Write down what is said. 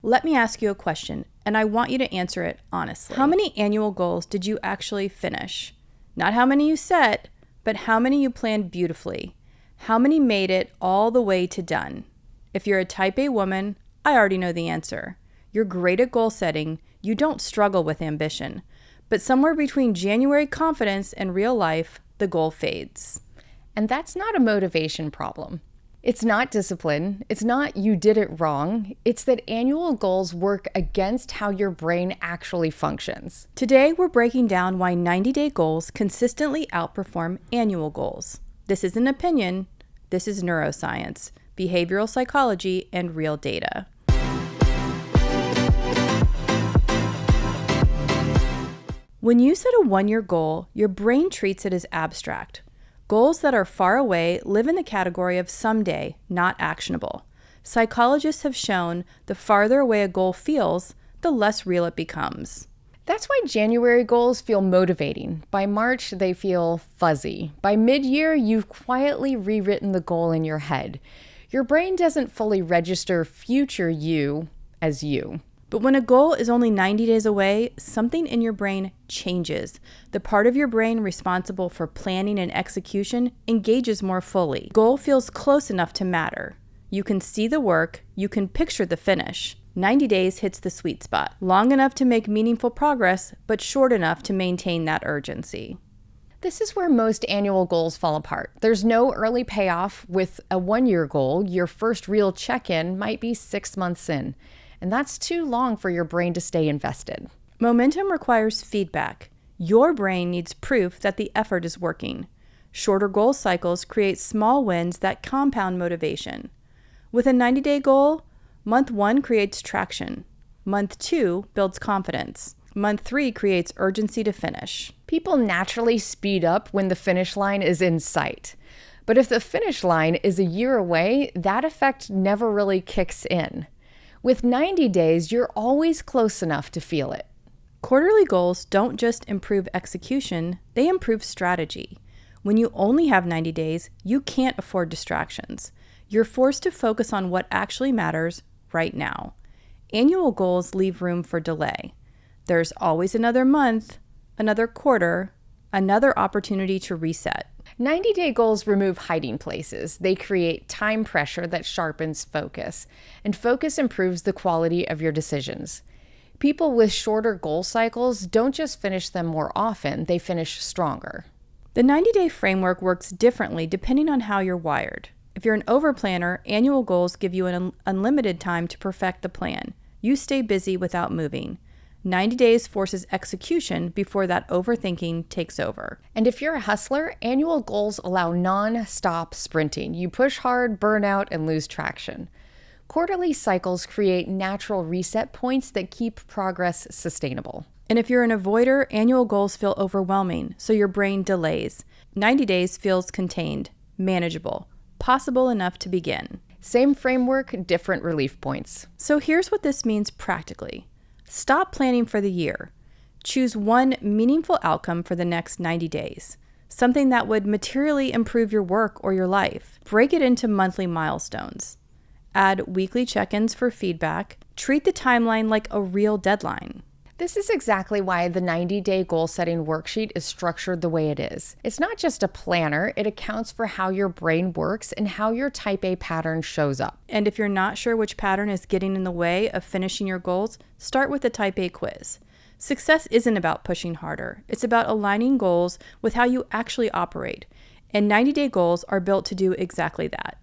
let me ask you a question, and I want you to answer it honestly. How many annual goals did you actually finish? Not how many you set, but how many you planned beautifully. How many made it all the way to done? If you're a type A woman, I already know the answer. You're great at goal setting, you don't struggle with ambition. But somewhere between January confidence and real life, the goal fades. And that's not a motivation problem. It's not discipline. It's not you did it wrong. It's that annual goals work against how your brain actually functions. Today, we're breaking down why 90-day goals consistently outperform annual goals. This isn't opinion. This is neuroscience, behavioral psychology, and real data. When you set a one-year goal, your brain treats it as abstract. Goals that are far away live in the category of someday, not actionable. Psychologists have shown the farther away a goal feels, the less real it becomes. That's why January goals feel motivating. By March, they feel fuzzy. By mid-year, you've quietly rewritten the goal in your head. Your brain doesn't fully register future you as you. But when a goal is only 90 days away, something in your brain changes. The part of your brain responsible for planning and execution engages more fully. Goal feels close enough to matter. You can see the work, you can picture the finish. 90 days hits the sweet spot, long enough to make meaningful progress, but short enough to maintain that urgency. This is where most annual goals fall apart. There's no early payoff. With a one-year goal, your first real check-in might be 6 months in. And that's too long for your brain to stay invested. Momentum requires feedback. Your brain needs proof that the effort is working. Shorter goal cycles create small wins that compound motivation. With a 90-day goal, month 1 creates traction. Month 2 builds confidence. Month 3 creates urgency to finish. People naturally speed up when the finish line is in sight. But if the finish line is a year away, that effect never really kicks in. With 90 days, you're always close enough to feel it. Quarterly goals don't just improve execution, they improve strategy. When you only have 90 days, you can't afford distractions. You're forced to focus on what actually matters right now. Annual goals leave room for delay. There's always another month, another quarter, another opportunity to reset. 90-day goals remove hiding places. They create time pressure that sharpens focus, and focus improves the quality of your decisions. People with shorter goal cycles don't just finish them more often, they finish stronger. The 90-day framework works differently depending on how you're wired. If you're an overplanner, annual goals give you an unlimited time to perfect the plan. You stay busy without moving. 90 days forces execution before that overthinking takes over. And if you're a hustler, annual goals allow non-stop sprinting. You push hard, burn out, and lose traction. Quarterly cycles create natural reset points that keep progress sustainable. And if you're an avoider, annual goals feel overwhelming, so your brain delays. 90 days feels contained, manageable, possible enough to begin. Same framework, different relief points. So here's what this means practically. Stop planning for the year. Choose one meaningful outcome for the next 90 days, something that would materially improve your work or your life. Break it into monthly milestones. Add weekly check-ins for feedback. Treat the timeline like a real deadline. This is exactly why the 90-day goal-setting worksheet is structured the way it is. It's not just a planner, it accounts for how your brain works and how your type A pattern shows up. And if you're not sure which pattern is getting in the way of finishing your goals, start with the type A quiz. Success isn't about pushing harder. It's about aligning goals with how you actually operate. And 90-day goals are built to do exactly that.